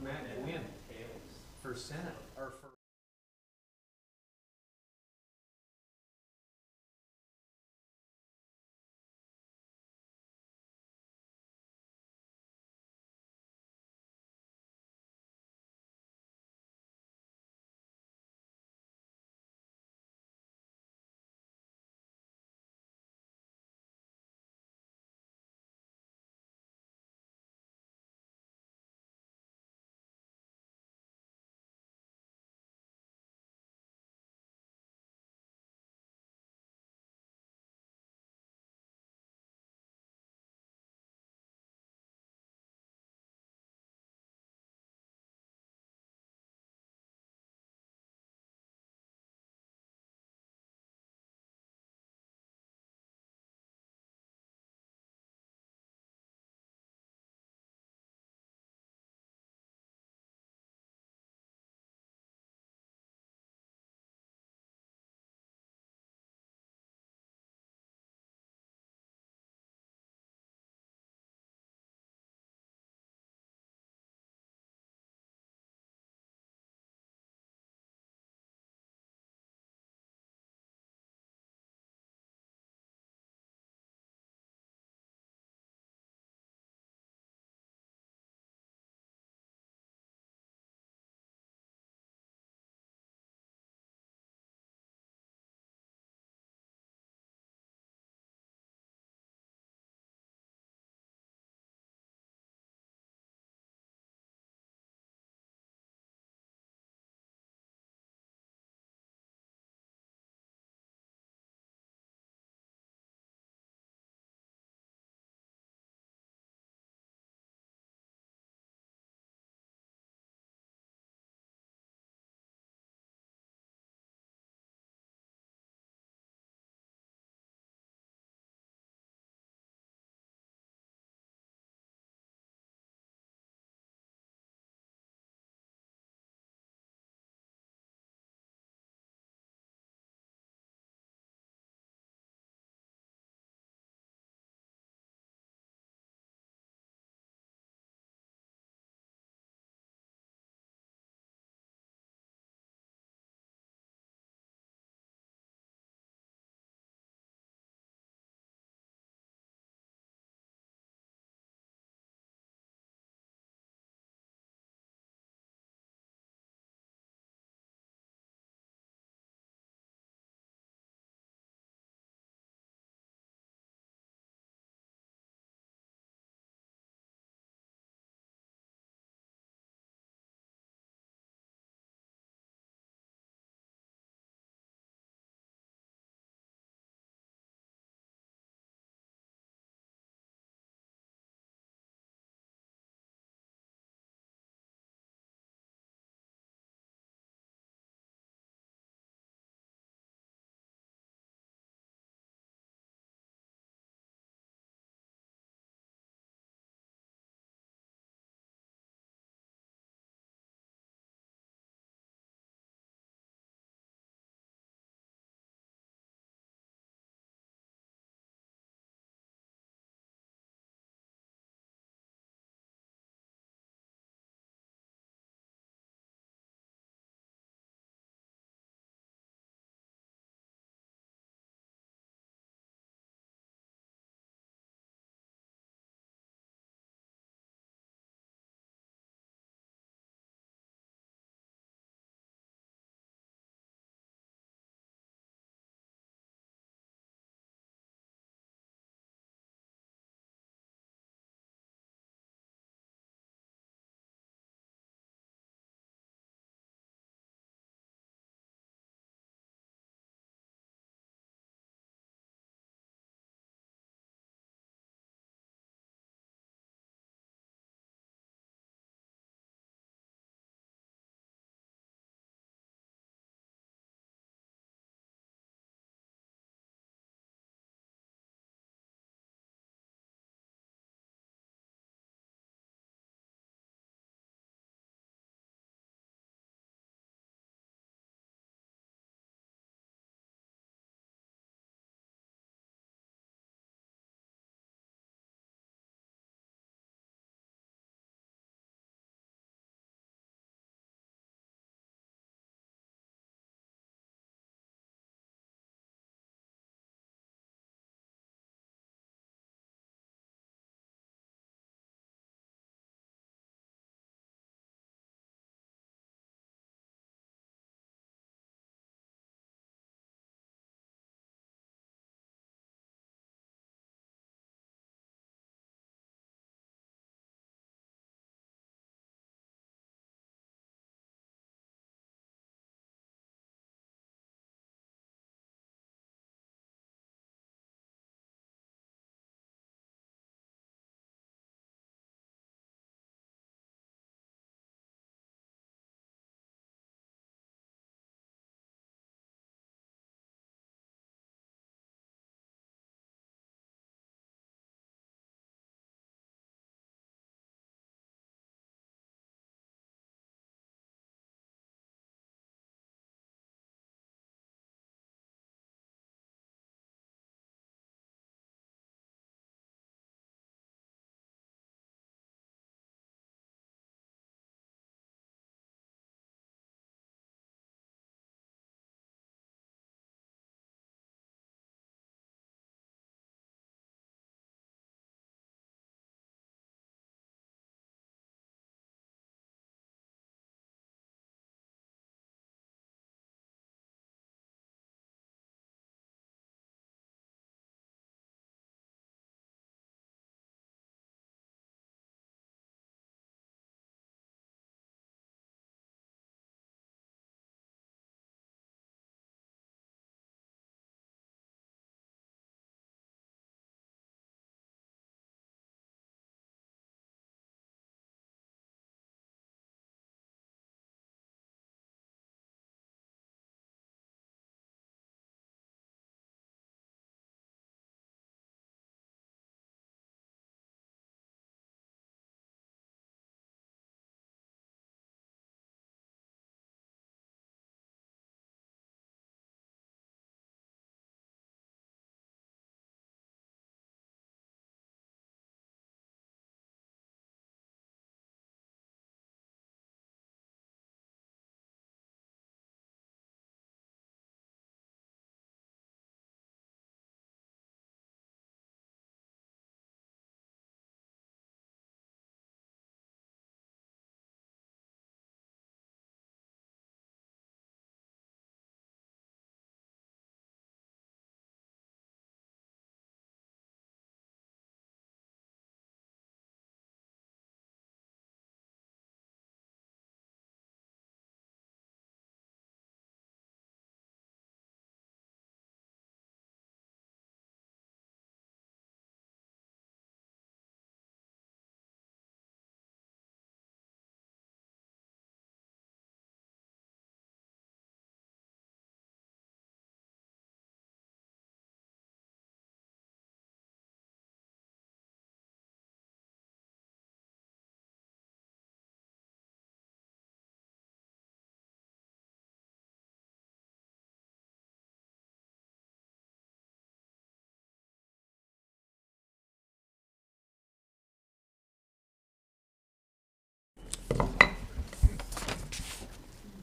Matt and Gwynn tails. for Senate, or for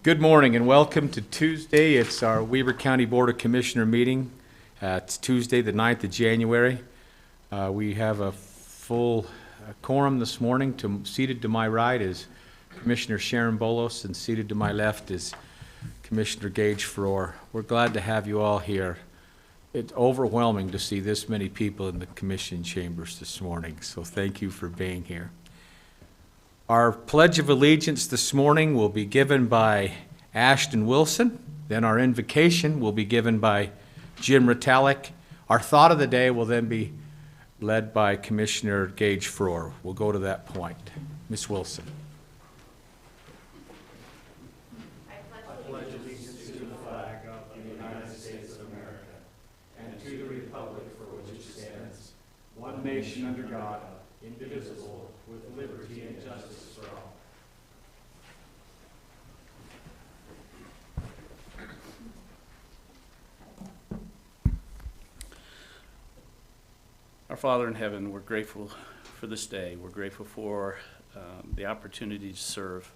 Good morning and welcome to Tuesday. It's our Weber County Board of Commissioner meeting. It's Tuesday, the 9th of January. We have a full quorum this morning. Seated to my right is Commissioner Sharon Bolos, and seated to my left is Commissioner Gage Farrar. We're glad to have you all here. It's overwhelming to see this many people in the commission chambers this morning, so thank you for being here. Our Pledge of Allegiance this morning will be given by Ashton Wilson. Then our invocation will be given by Jim Ritalik. Our thought of the day will then be led by Commissioner Gage Farrar. We'll go to that point. Ms. Wilson. I pledge allegiance to the flag of the United States of America and to the republic for which it stands, one nation under God, indivisible, with liberty and justice for all. Our Father in heaven, we're grateful for this day. We're grateful for the opportunity to serve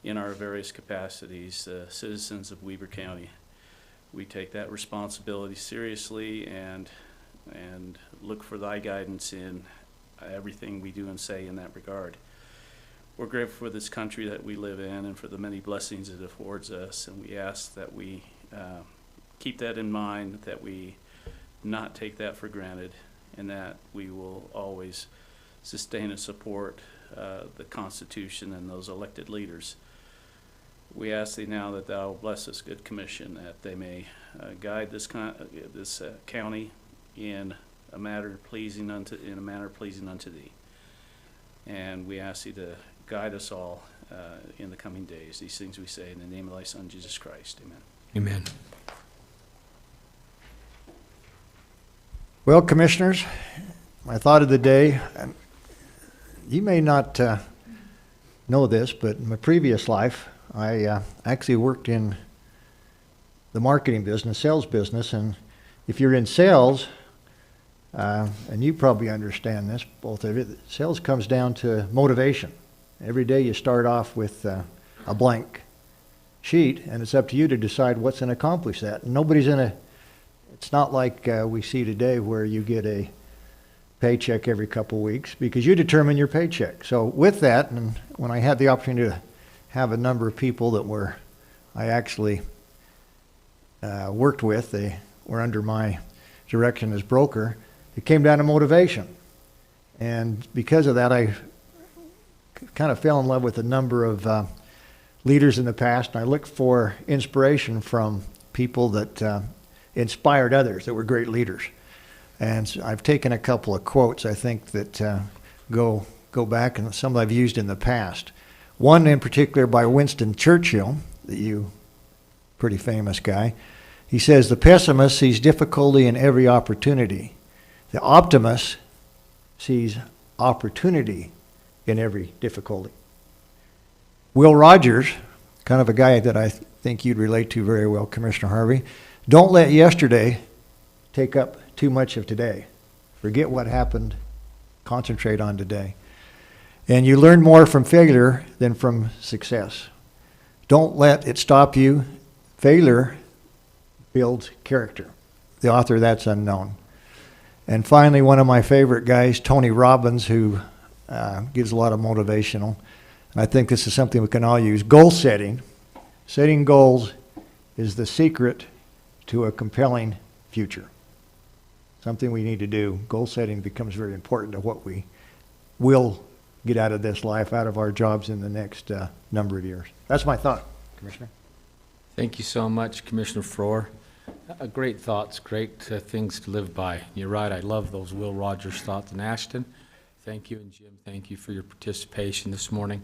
in our various capacities, citizens of Weber County. We take that responsibility seriously and look for thy guidance in everything we do and say in that regard. We're grateful for this country that we live in and for the many blessings it affords us, and we ask that we keep that in mind, that we not take that for granted, and that we will always sustain and support the Constitution and those elected leaders. We ask thee now that thou bless this good commission, that they may guide this county in a manner pleasing unto thee. And we ask thee to guide us all in the coming days. These things we say in the name of thy Son, Jesus Christ. Amen. Amen. Well, Commissioners, my thought of the day, you may not know this, but in my previous life, I actually worked in the marketing business, sales business, and if you're in sales, and you probably understand this, both of you, sales comes down to motivation. Every day you start off with a blank sheet, and it's up to you to decide what's going to accomplish that. And nobody's it's not like we see today where you get a paycheck every couple of weeks, because you determine your paycheck. So with that, and when I had the opportunity to have a number of people that I actually worked with, they were under my direction as broker, it came down to motivation. And because of that, I kind of fell in love with a number of leaders in the past, and I looked for inspiration from people that inspired others, that were great leaders. And so I've taken a couple of quotes, I think, that go back, and some I've used in the past. One in particular by Winston Churchill, pretty famous guy. He says, "The pessimist sees difficulty in every opportunity. The optimist sees opportunity in every difficulty." Will Rogers, kind of a guy that I think you'd relate to very well, Commissioner Harvey, "Don't let yesterday take up too much of today. Forget what happened, concentrate on today. And you learn more from failure than from success. Don't let it stop you. Failure builds character." The author, that's unknown. And finally, one of my favorite guys, Tony Robbins, who gives a lot of motivational, and I think this is something we can all use: goal setting. Setting goals is the secret to a compelling future. Something we need to do. Goal setting becomes very important to what we will get out of this life, out of our jobs in the next number of years. That's my thought, Commissioner. Thank you so much, Commissioner Farrar. Great thoughts, great things to live by. You're right, I love those Will Rogers thoughts. And Ashton, thank you, and Jim, thank you for your participation this morning.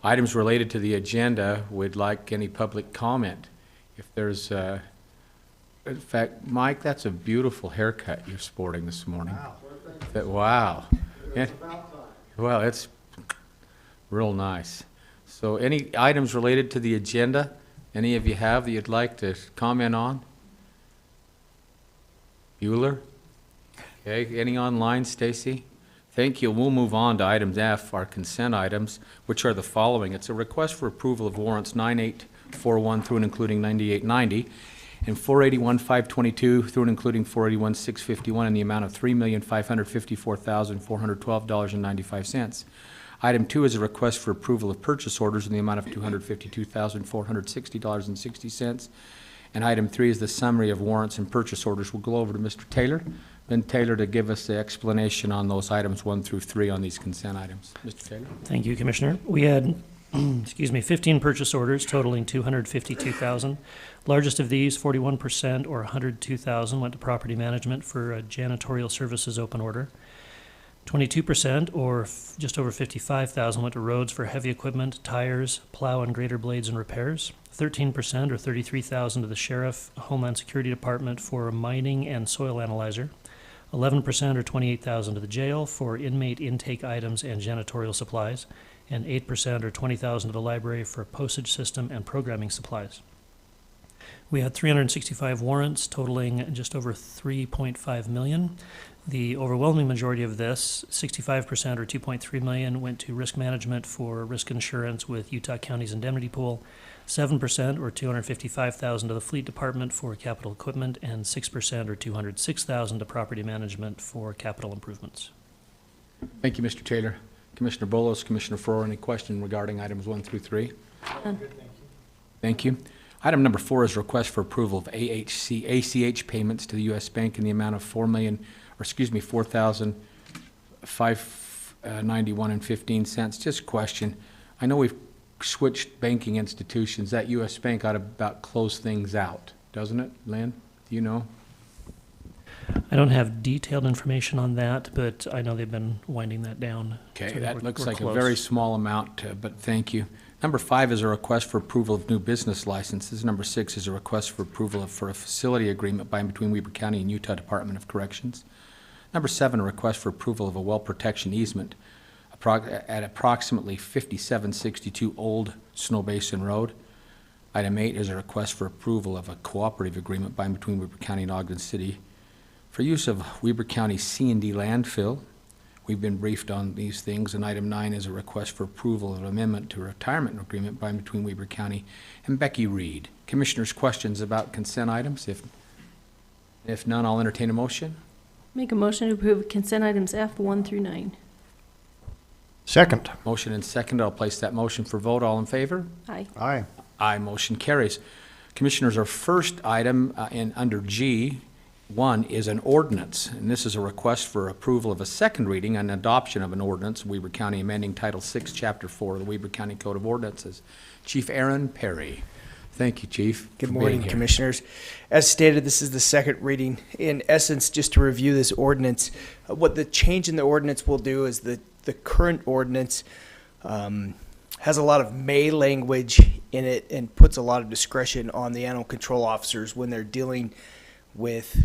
Items related to the agenda, would like any public comment. If there's, in fact, Mike, that's a beautiful haircut you're sporting this morning. Wow. Wow. Well, it's real nice. So any items related to the agenda, any of you have that you'd like to comment on? Bueller? Okay, any online, Stacy? Thank you. We'll move on to item F, our consent items, which are the following. It's a request for approval of warrants 9-8 401 through and including 9890, and 481,522 through and including 481,651 in the amount of $3,554,412.95. Item 2 is a request for approval of purchase orders in the amount of $252,460.60. And item 3 is the summary of warrants and purchase orders. We'll go over to Mr. Taylor. Ben Taylor to give us the explanation on those items 1 through 3 on these consent items. Mr. Taylor? Thank you, Commissioner. We had, 15 purchase orders totaling $252,000. Largest of these, 41% or $102,000 went to property management for a janitorial services open order. 22% or just over $55,000 went to roads for heavy equipment, tires, plow and grader blades and repairs. 13% or $33,000 to the Sheriff, Homeland Security Department for mining and soil analyzer. 11% or $28,000 to the jail for inmate intake items and janitorial supplies, and 8% or $20,000 to the library for postage system and programming supplies. We had 365 warrants totaling just over $3.5 million. The overwhelming majority of this, 65% or $2.3 million, went to risk management for risk insurance with Utah County's indemnity pool, 7% or $255,000 to the fleet department for capital equipment, and 6% or $206,000 to property management for capital improvements. Thank you, Mr. Taylor. Commissioner Bolos, Commissioner Farrar, any question regarding items 1 through 3? Thank you. Item number 4 is request for approval of ACH payments to the U.S. Bank in the amount of $4,591.15. Just a question. I know we've switched banking institutions. That U.S. Bank ought to about close things out, doesn't it, Lynn? Do you know? I don't have detailed information on that, but I know they've been winding that down. Okay, So that we're looks like a close. very small amount, but thank you. Number 5 is a request for approval of new business licenses. Number 6 is a request for approval for a facility agreement by and between Weber County and Utah Department of Corrections. Number 7, a request for approval of a well protection easement at approximately 5762 Old Snow Basin Road. Item 8 is a request for approval of a cooperative agreement by and between Weber County and Ogden City for use of Weber County C&D landfill. We've been briefed on these things, and item 9 is a request for approval of an amendment to a retirement agreement by and between Weber County and Becky Reed. Commissioners, questions about consent items? If none, I'll entertain a motion. Make a motion to approve consent items F 1 through 9. Second. Motion and second. I'll place that motion for vote. All in favor? Aye. Aye. Aye, motion carries. Commissioners, our first item under G1 is an ordinance, and this is a request for approval of a second reading and adoption of an ordinance, Weber County amending Title 6, Chapter 4 of the Weber County Code of Ordinances. Chief Aaron Perry. Thank you, Chief. Good for being morning, here. Commissioners. As stated, this is the second reading. In essence, just to review this ordinance, what the change in the ordinance will do is the current ordinance has a lot of may language in it and puts a lot of discretion on the animal control officers when they're dealing with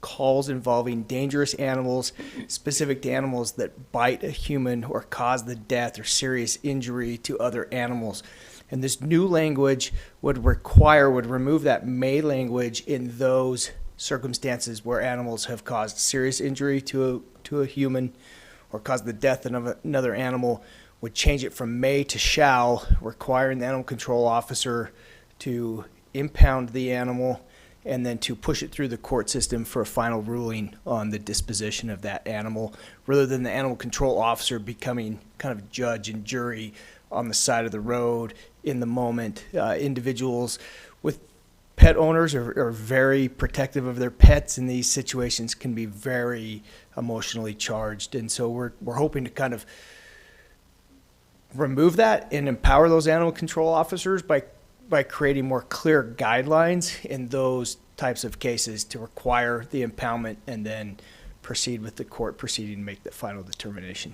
calls involving dangerous animals, specific to animals that bite a human or cause the death or serious injury to other animals. And this new language would remove that may language in those circumstances where animals have caused serious injury to a human or caused the death of another animal, would change it from may to shall, requiring the animal control officer to impound the animal and then to push it through the court system for a final ruling on the disposition of that animal, rather than the animal control officer becoming kind of judge and jury on the side of the road in the moment. Individuals with pet owners are very protective of their pets, and these situations can be very emotionally charged. And so we're hoping to kind of remove that and empower those animal control officers by creating more clear guidelines in those types of cases to require the impoundment and then proceed with the court proceeding to make the final determination.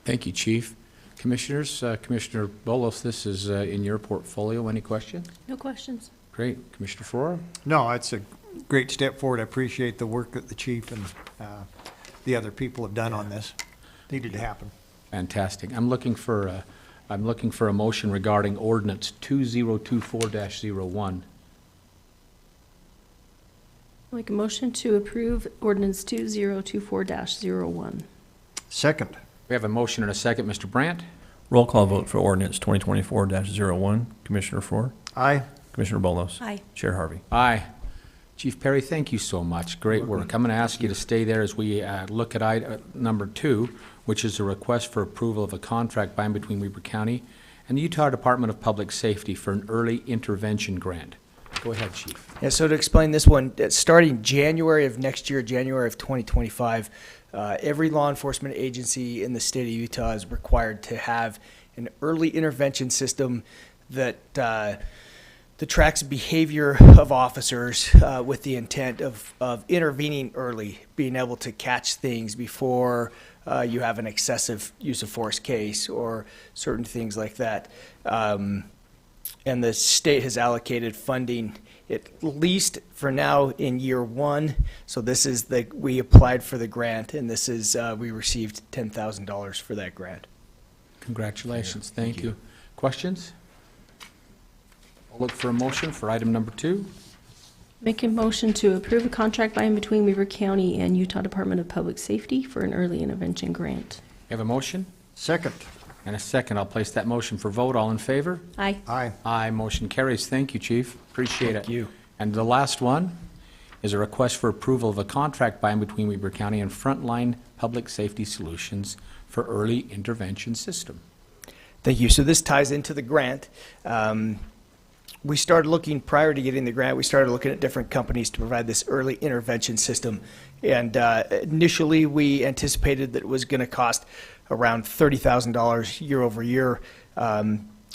Thank you, Chief. Commissioners, Commissioner Bolos, this is in your portfolio. Any questions? No questions. Great. Commissioner Farrar? No, it's a great step forward. I appreciate the work that the chief and the other people have done on this. Needed to happen. Fantastic. I'm looking for a motion regarding ordinance 2024-01. Make a motion to approve ordinance 2024-01. Second. We have a motion and a second. Mr. Brandt? Roll call vote for ordinance 2024-01. Commissioner Faur, Aye. Commissioner Bolos, Aye. Chair Harvey. Aye. Chief Perry, thank you so much. Great work. I'm going to ask you to stay there as we look at number 2, which is a request for approval of a contract by and between Weber County and the Utah Department of Public Safety for an early intervention grant. Go ahead, Chief. Yeah, so to explain this one, starting January of next year, January of 2025, every law enforcement agency in the state of Utah is required to have an early intervention system that tracks behavior of officers with the intent of intervening early, being able to catch things before you have an excessive use of force case or certain things like that. And the state has allocated funding at least for now in year 1. So this is we applied for the grant, and this is we received $10,000 for that grant. Congratulations. Thank you. Questions? I'll look for a motion for item number 2. Make a motion to approve a contract by and between Weaver County and Utah Department of Public Safety for an early intervention grant. You have a motion Second. and a second. I'll place that motion for vote. All in favor? Aye. Aye. Aye. Motion carries. Thank you, Chief. Appreciate it. Thank you. And the last one is a request for approval of a contract by and between Weber County and Frontline Public Safety Solutions for early intervention system. Thank you. So this ties into the grant. We started looking, prior to getting the grant, we started looking at different companies to provide this early intervention system. And initially, we anticipated that it was going to cost around $30,000 year over year.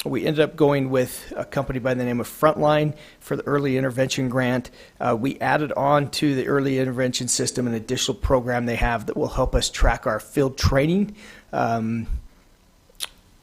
We ended up going with a company by the name of Frontline for the early intervention grant. We added on to the early intervention system an additional program they have that will help us track our field training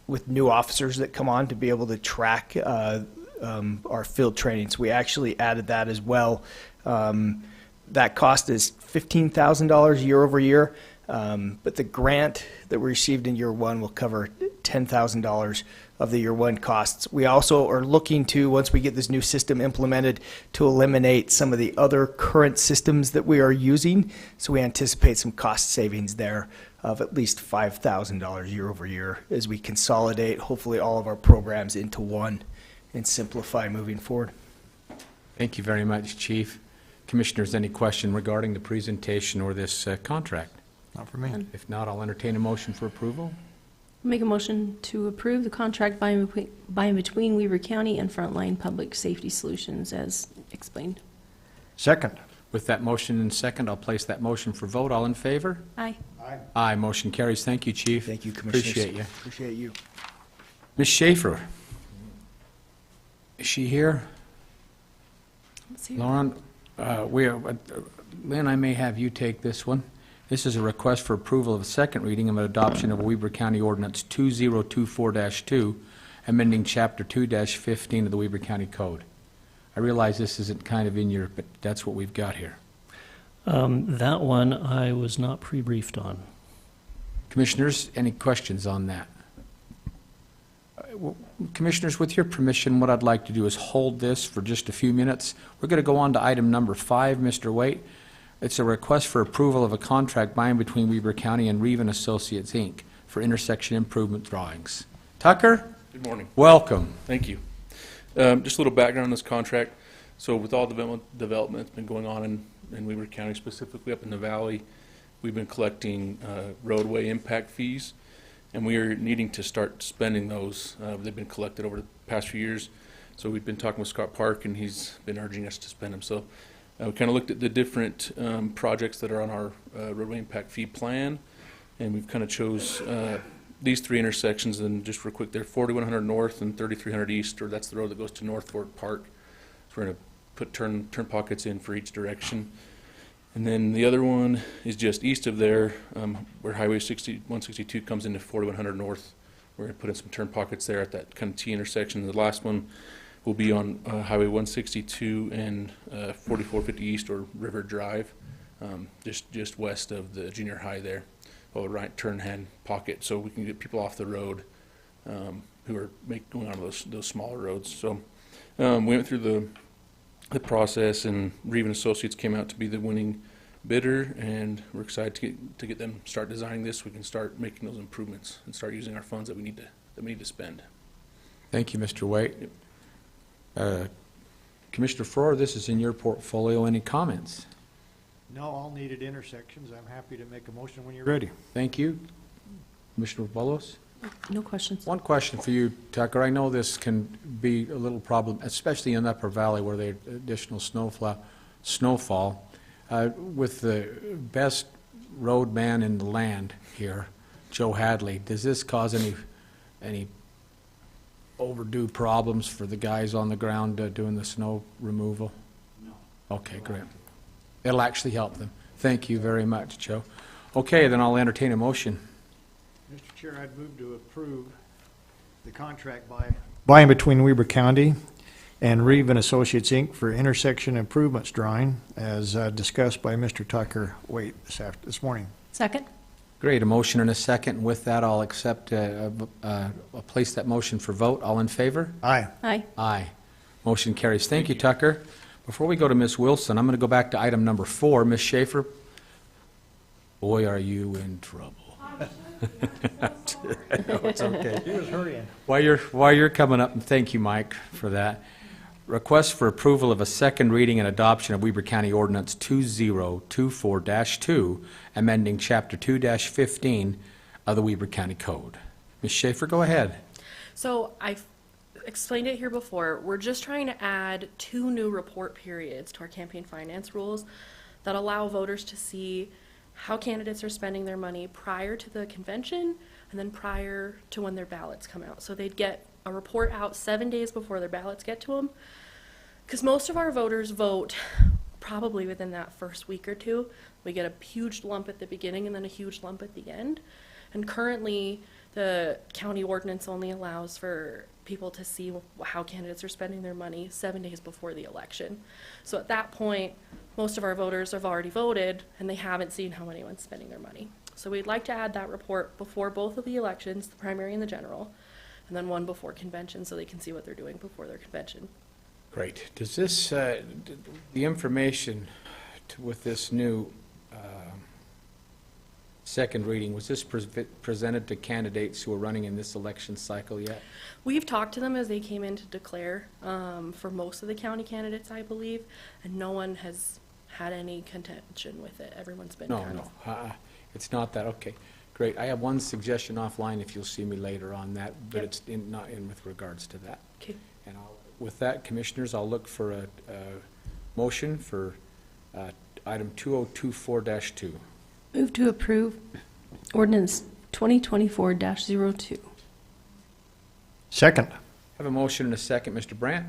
with new officers that come on to be able to track our field training. So we actually added that as well. That cost is $15,000 year over year, but the grant that we received in year 1 will cover $10,000 of the year 1 costs. We also are looking to, once we get this new system implemented, to eliminate some of the other current systems that we are using. So we anticipate some cost savings there of at least $5,000 year over year as we consolidate, hopefully, all of our programs into one and simplify moving forward. Thank you very much, Chief. Commissioners, any question regarding the presentation or this contract? Not for me. If not, I'll entertain a motion for approval. Make a motion to approve the contract by and between Weaver County and Frontline Public Safety Solutions as explained. Second. With that motion and second, I'll place that motion for vote. All in favor? Aye. Aye. Aye. Motion carries. Thank you, Chief. Thank you, Commissioners. Appreciate you. Appreciate you. Ms. Schaefer, is she here? Let's see. Lauren, Lynn, I may have you take this one. This is a request for approval of a second reading of an adoption of Weber County Ordinance 2024-2, amending Chapter 2-15 of the Weber County Code. I realize this isn't kind of in your, but that's what we've got here. That one I was not pre-briefed on. Commissioners, any questions on that? Commissioners, with your permission, what I'd like to do is hold this for just a few minutes. We're going to go on to item number 5, Mr. Waite. It's a request for approval of a contract by and between Weber County and Reeve and Associates, Inc. for intersection improvement drawings. Tucker, Good morning. welcome. Thank you. Just a little background on this contract. So with all development that's been going on in Weber County, specifically up in the valley, we've been collecting roadway impact fees, and we are needing to start spending those. They've been collected over the past few years. So we've been talking with Scott Park, and he's been urging us to spend them. So we kind of looked at the different projects that are on our roadway impact fee plan, and we've kind of chose these 3 intersections. And just real quick, they're 4100 North and 3300 East, or that's the road that goes to North Fork Park. So we're going to put turn pockets in for each direction. And then the other one is just east of there, where Highway 162 comes into 4100 North. We're going to put in some turn pockets there at that kind of T intersection. The last one will be on Highway 162 and 4450 East, or River Drive, just west of the junior high there. A right turn hand pocket, so we can get people off the road who are going on those smaller roads. So we went through the process, and Reeve and Associates came out to be the winning bidder, and we're excited to get them start designing this. We can start making those improvements and start using our funds that we need that we need to spend. Thank you, Mr. Waite. Commissioner Farrar, this is in your portfolio. Any comments? No, all needed intersections. I'm happy to make a motion when you're ready. Thank you. Commissioner Bolos? No questions. One question for you, Tucker. I know this can be a little problem, especially in the Upper Valley where there's additional snowfall. With the best road man in the land here, Joe Hadley, does this cause any overdue problems for the guys on the ground doing the snow removal? No. Okay, great. It'll actually help them. Thank you very much, Joe. Okay, then I'll entertain a motion. Mr. Chair, I'd move to approve the contract by and between Weber County and Reeve and Associates, Inc. for intersection improvements drawing as discussed by Mr. Tucker Waite this morning. Second? Great, a motion and a second. With that, I'll accept, I'll place that motion for vote. All in favor? Aye. Aye. Aye. Motion carries. Thank you, Tucker. Before we go to Ms. Wilson, I'm going to go back to item number 4. Ms. Schaefer, boy, are you in trouble. No, it's okay. He was hurrying. While you're coming up, and thank you, Mike, for that. Request for approval of a second reading and adoption of Weber County Ordinance 2024-2, amending Chapter 2-15 of the Weber County Code. Ms. Schaefer, go ahead. So I've explained it here before. We're just trying to add 2 new report periods to our campaign finance rules that allow voters to see how candidates are spending their money prior to the convention and then prior to when their ballots come out. So they'd get a report out 7 days before their ballots get to them. Because most of our voters vote probably within that first week or two. We get a huge lump at the beginning and then a huge lump at the end. And currently, the county ordinance only allows for people to see how candidates are spending their money 7 days before the election. So at that point, most of our voters have already voted and they haven't seen how anyone's spending their money. So we'd like to add that report before both of the elections, the primary and the general, and then one before convention so they can see what they're doing before their convention. Great. Does this, the information with this new second reading, was this presented to candidates who are running in this election cycle yet? We've talked to them as they came in to declare for most of the county candidates, I believe, and no one has had any contention with it. Everyone's been kind of... It's not that, okay. Great. I have one suggestion offline if you'll see me later on that, but Yep. it's not in with regards to that. Okay. And with that, Commissioners, I'll look for a motion for item 2024-2. Move to approve ordinance 2024-02. Second. Have a motion and a second. Mr. Brandt?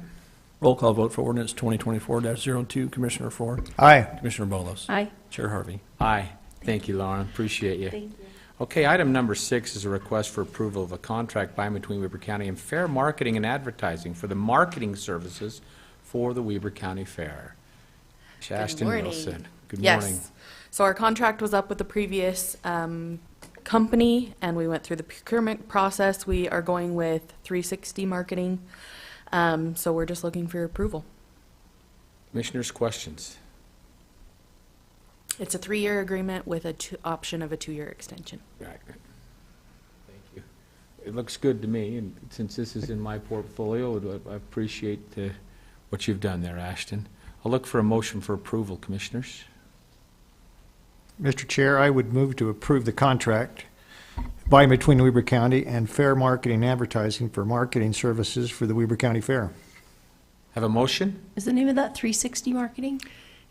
Roll call vote for ordinance 2024-02. Commissioner Ford. Aye. Commissioner Bolos. Aye. Chair Harvey. Aye. Thank you, Lauren. Appreciate you. Thank you. Okay, item number 6 is a request for approval of a contract by and between Weber County and Fair Marketing and Advertising for the marketing services for the Weber County Fair. Ashton morning. Wilson. Good morning. Yes. So our contract was up with the previous company, and we went through the procurement process. We are going with 360 Marketing. So we're just looking for your approval. Commissioners, questions? It's a 3-year agreement with a option of a 2-year extension. Right. Thank you. It looks good to me, and since this is in my portfolio, I appreciate what you've done there, Ashton. I'll look for a motion for approval, Commissioners. Mr. Chair, I would move to approve the contract by and between Weber County and Fair Marketing and Advertising for marketing services for the Weber County Fair. Have a motion? Is the name of that 360 Marketing?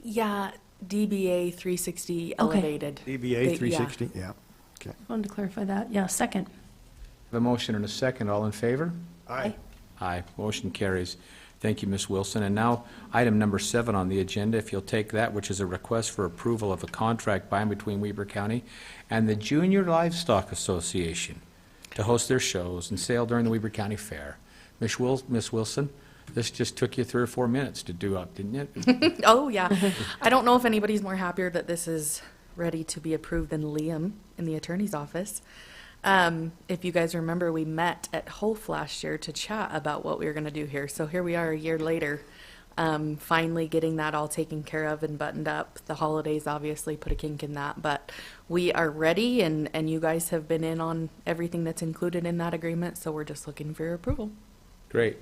Yeah, DBA 360 Elevated. DBA 360, yeah. Okay. I wanted to clarify that. Yeah, second. Have a motion and a second. All in favor? Aye. Aye. Motion carries. Thank you, Ms. Wilson. And now, item number 7 on the agenda, if you'll take that, which is a request for approval of a contract by and between Weber County and the Junior Livestock Association to host their shows and sale during the Weber County Fair. Ms. Wilson, this just took you 3 or 4 minutes to do up, didn't it? Oh, yeah. I don't know if anybody's more happier that this is ready to be approved than Liam in the attorney's office. If you guys remember, we met at HOF last year to chat about what we were going to do here. So here we are a year later. Finally getting that all taken care of and buttoned up. The holidays obviously put a kink in that, but we are ready, and you guys have been in on everything that's included in that agreement, so we're just looking for your approval. Great.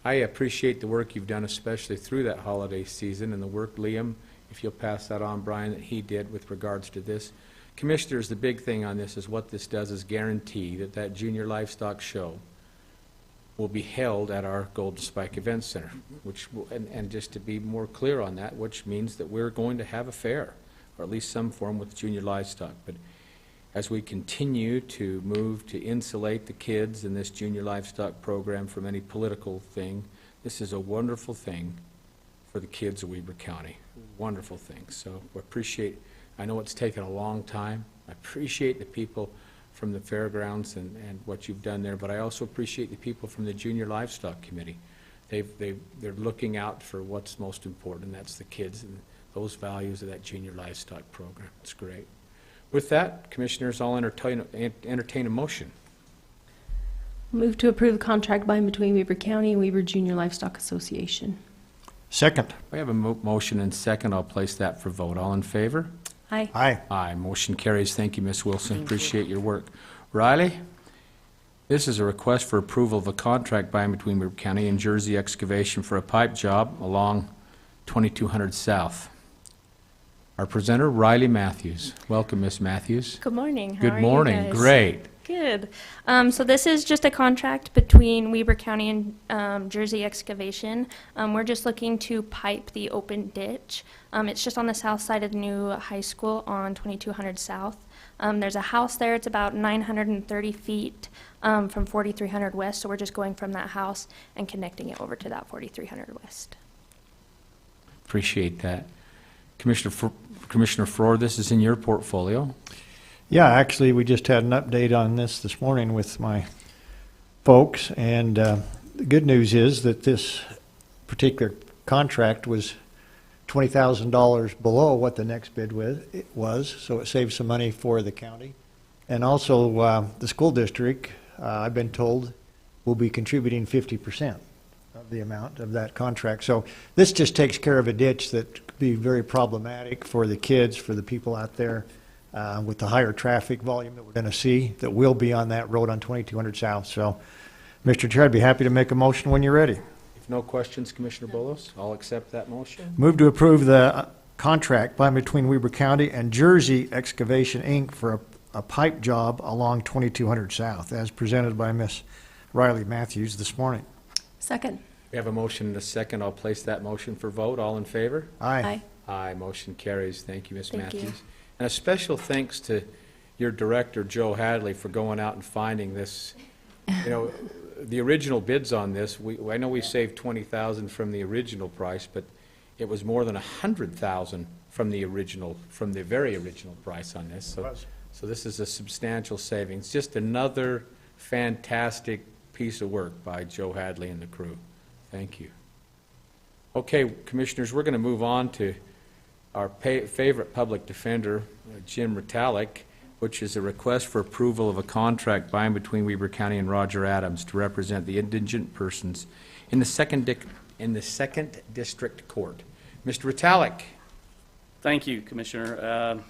I appreciate the work you've done, especially through that holiday season, and the work, Liam, if you'll pass that on, Brian, that he did with regards to this. Commissioners, the big thing on this is what this does is guarantee that that junior livestock show will be held at our Golden Spike Event Center, which will, and just to be more clear on that, which means that we're going to have a fair, or at least some form with junior livestock. But as we continue to move to insulate the kids in this junior livestock program from any political thing, this is a wonderful thing for the kids of Weber County. Wonderful thing. So we appreciate, I know it's taken a long time. I appreciate the people from the fairgrounds and what you've done there, but I also appreciate the people from the Junior Livestock Committee. They're looking out for what's most important, and that's the kids and those values of that junior livestock program. It's great. With that, Commissioners, I'll entertain a motion. Move to approve the contract by and between Weber County and Weber Junior Livestock Association. Second. We have a motion and second. I'll place that for vote. All in favor? Aye. Aye. Aye. Motion carries. Thank you, Ms. Wilson. Appreciate your work. Riley, this is a request for approval of a contract by and between Weber County and Jersey Excavation for a pipe job along 2200 South. Our presenter, Riley Matthews. Welcome, Ms. Matthews. Good morning. How Good are morning. You guys? Great. Good. So this is just a contract between Weber County and Jersey Excavation. We're just looking to pipe the open ditch. It's just on the south side of the new high school on 2200 South. There's a house there. It's about 930 feet from 4300 West. So we're just going from that house and connecting it over to that 4300 West. Appreciate that. Commissioner Frohr, this is in your portfolio. Yeah, actually, we just had an update on this morning with my folks, and the good news is that this particular contract was $20,000 below what the next bid was, so it saved some money for the county. And also, the school district, I've been told, will be contributing 50% of the amount of that contract. So this just takes care of a ditch that could be very problematic for the kids, for the people out there. With the higher traffic volume that we're going to see that will be on that road on 2200 South. So, Mr. Chair, I'd be happy to make a motion when you're ready. If no questions, Commissioner Bolos, I'll accept that motion. Move to approve the contract by and between Weber County and Jersey Excavation, Inc. for a pipe job along 2200 South, as presented by Ms. Riley Matthews this morning. Second. We have a motion and a second. I'll place that motion for vote. All in favor? Aye. Aye. Motion carries. Thank you, Ms. Thank Matthews. you. And a special thanks to your director, Joe Hadley, for going out and finding this. You know, the original bids on this, I know we saved $20,000 from the original price, but it was more than $100,000 from the very original price on this. So this is a substantial savings. Just another fantastic piece of work by Joe Hadley and the crew. Thank you. Okay, Commissioners, we're going to move on to our favorite public defender, Jim Ritalik, which is a request for approval of a contract by and between Weber County and Roger Adams to represent the indigent persons in the second District Court. Mr. Ritalik. Thank you, Commissioner.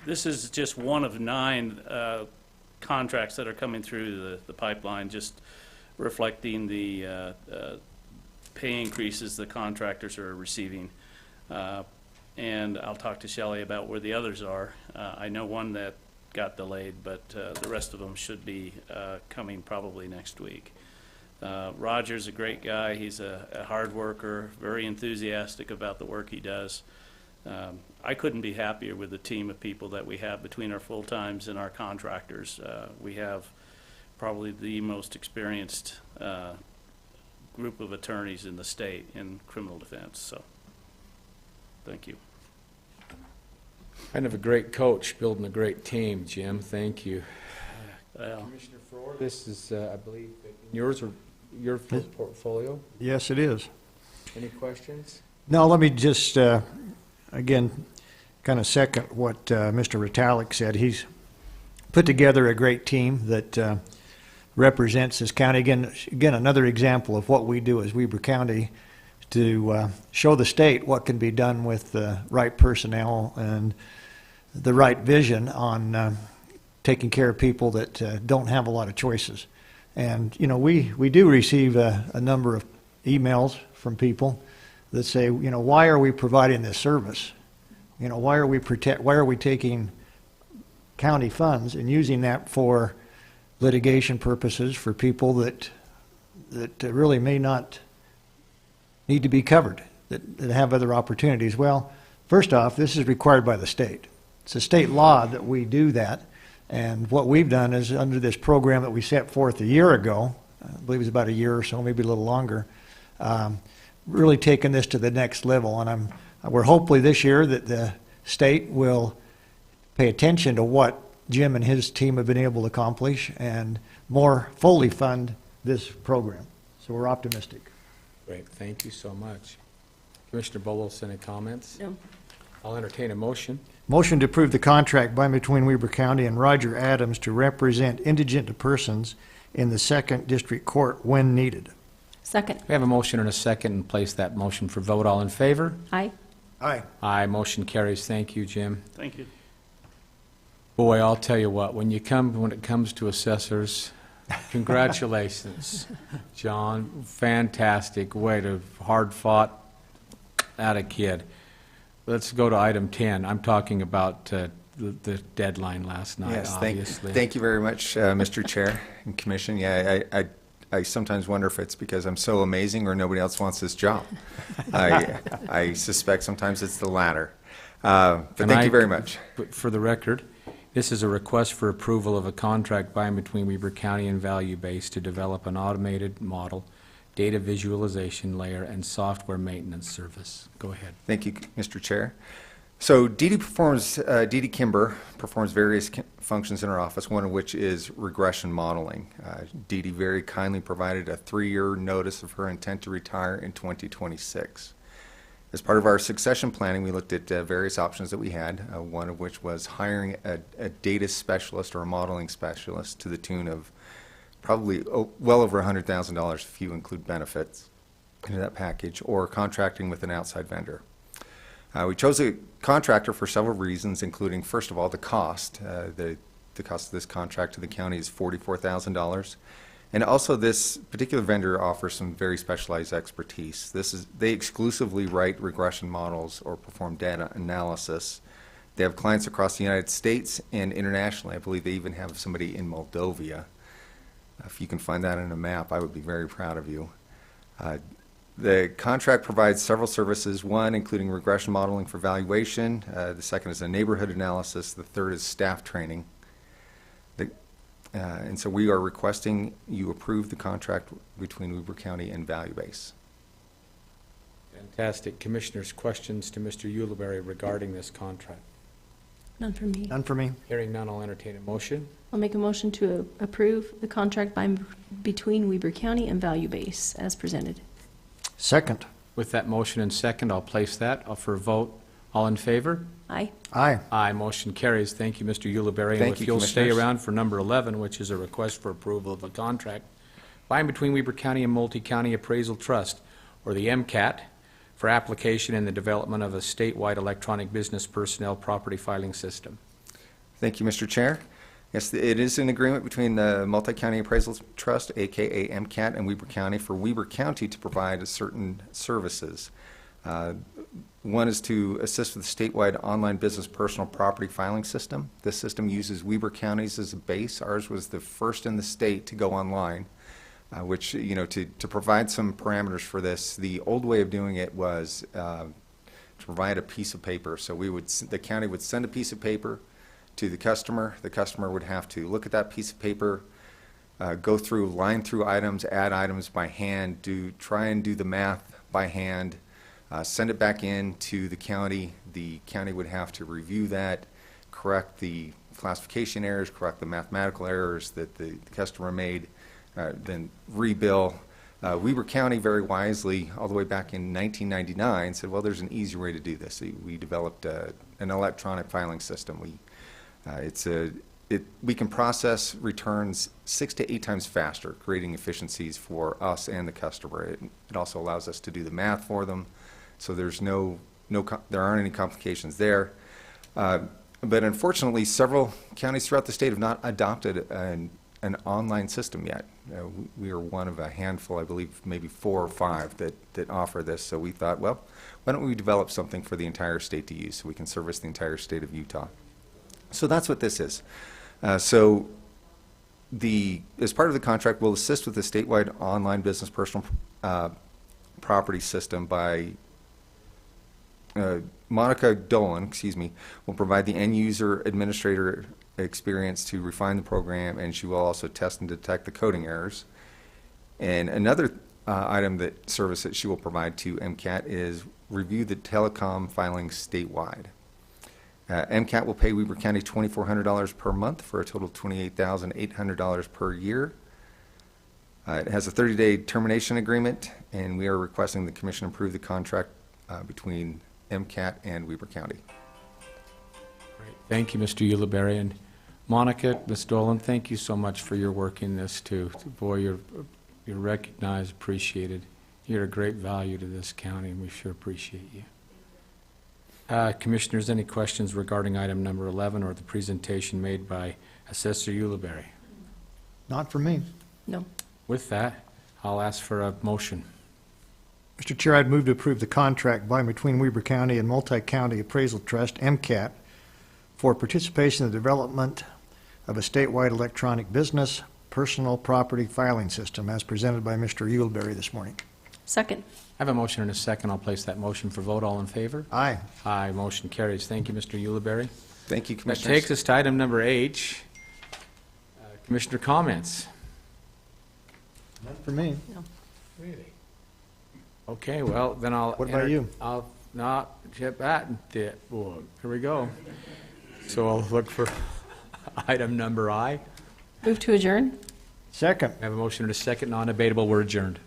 This is just one of 9 contracts that are coming through the pipeline, just reflecting the pay increases the contractors are receiving. And I'll talk to Shelley about where the others are. I know one that got delayed, but the rest of them should be coming probably next week. Roger's a great guy. He's a hard worker, very enthusiastic about the work he does. I couldn't be happier with the team of people that we have between our full-times and our contractors. We have probably the most experienced group of attorneys in the state in criminal defense. So, thank you. Kind of a great coach building a great team, Jim. Thank you. Commissioner Frohr, this is, I believe, yours or your portfolio. Yes, it is. Any questions? No, let me just, again, kind of second what Mr. Ritalik said. He's put together a great team that represents this county. Again, another example of what we do as Weber County to show the state what can be done with the right personnel and the right vision on taking care of people that don't have a lot of choices. And, you know, we do receive a number of emails from people that say, you know, why are we providing this service? You know, why are we taking county funds and using that for litigation purposes for people that really may not need to be covered, that have other opportunities? Well, first off, this is required by the state. It's a state law that we do that. And what we've done is, under this program that we set forth a year ago, I believe it was about a year or so, maybe a little longer, really taken this to the next level. And we're hopefully this year that the state will pay attention to what Jim and his team have been able to accomplish and more fully fund this program. So we're optimistic. Great, thank you so much. Commissioner Bolos, any comments? No. I'll entertain a motion. Motion to approve the contract by and between Weber County and Roger Adams to represent indigent persons in the 2nd District Court when needed. Second. We have a motion and a second, and place that motion for vote. All in favor? Aye. Aye. Aye, motion carries. Thank you, Jim. Thank you. Boy, I'll tell you what, when it comes to assessors, congratulations, John. Fantastic, way to hard fought, atta kid. Let's go to item 10. I'm talking about the deadline last night, Yes, obviously. thank you very much, Mr. Chair and Commission. Yeah, I sometimes wonder if it's because I'm so amazing or nobody else wants this job. I suspect sometimes it's the latter. But thank you very much. For the record, this is a request for approval of a contract by and between Weber County and Value Base to develop an automated model, data visualization layer, and software maintenance service. Go ahead. Thank you, Mr. Chair. So DD Kimber performs various functions in our office, one of which is regression modeling. DD very kindly provided a 3-year notice of her intent to retire in 2026. As part of our succession planning, we looked at various options that we had, one of which was hiring a data specialist or a modeling specialist to the tune of probably well over $100,000 if you include benefits into that package, or contracting with an outside vendor. We chose a contractor for several reasons, including, first of all, the cost. The cost of this contract to the county is $44,000. And also, this particular vendor offers some very specialized expertise. They exclusively write regression models or perform data analysis. They have clients across the United States and internationally. I believe they even have somebody in Moldova. If you can find that on a map, I would be very proud of you. The contract provides several services, one including regression modeling for valuation, the second is a neighborhood analysis, the third is staff training. And so we are requesting you approve the contract between Weber County and Value Base. Fantastic. Commissioners, questions to Mr. Ulibarri regarding this contract? None from me. None for me. Hearing none, I'll entertain a motion. I'll make a motion to approve the contract between Weber County and Value Base as presented. Second. With that motion and second, I'll place that for a vote. All in favor? Aye. Aye. Aye, motion carries. Thank you, Mr. Ulibarri. Thank And if you, you'll stay Commissioners. around for number 11, which is a request for approval of a contract by and between Weber County and Multi-County Appraisal Trust, or the MCAT, for application and the development of a statewide electronic business personnel property filing system. Thank you, Mr. Chair. Yes, it is an agreement between the Multi-County Appraisal Trust, aka MCAT, and Weber County for Weber County to provide certain services. One is to assist with the statewide online business personal property filing system. This system uses Weber counties as a base. Ours was the first in the state to go online, which, you know, to provide some parameters for this, the old way of doing it was to provide a piece of paper. So the county would send a piece of paper to the customer. The customer would have to look at that piece of paper, go through, line through items, add items by hand, try and do the math by hand, send it back in to the county. The county would have to review that, correct the classification errors, correct the mathematical errors that the customer made, then rebill. Weber County very wisely, all the way back in 1999, said, well, there's an easier way to do this. We developed an electronic filing system. It's we can process returns 6 to 8 times faster, creating efficiencies for us and the customer. It also allows us to do the math for them, so there aren't any complications there. But unfortunately, several counties throughout the state have not adopted an online system yet. We are one of a handful, I believe, maybe 4 or 5 that offer this. So we thought, well, why don't we develop something for the entire state to use so we can service the entire state of Utah? So that's what this is. As part of the contract, we'll assist with the statewide online business personal property system by Monica Dolan, will provide the end user administrator experience to refine the program, and she will also test and detect the coding errors. And another service that she will provide to MCAT is review the telecom filings statewide. MCAT will pay Weber County $2,400 per month for a total of $28,800 per year. It has a 30-day termination agreement, and we are requesting the Commission approve the contract between MCAT and Weber County. Great. Thank you, Mr. Ulibarri. And Monica, Ms. Dolan, thank you so much for your work in this too. Boy, you're recognized, appreciated. You're a great value to this county, and we sure appreciate you. Commissioners, any questions regarding item number 11 or the presentation made by Assessor Ulibarri? Not for me. No. With that, I'll ask for a motion. Mr. Chair, I'd move to approve the contract by and between Weber County and Multi-County Appraisal Trust, MCAT, for participation in the development of a statewide electronic business personal property filing system as presented by Mr. Ulibarri this morning. Second. I have a motion and a second. I'll place that motion for vote. All in favor? Aye. Aye. Motion carries. Thank you, Mr. Ulibarri. Thank you, That Commissioners. takes us to item number H. Commissioner comments. Not for me. Really? Okay, well, then I'll. What about you? I'll not get that. Here we go. So I'll look for item number I. Move to adjourn? Second. I have a motion and a second, non-debatable. We're adjourned.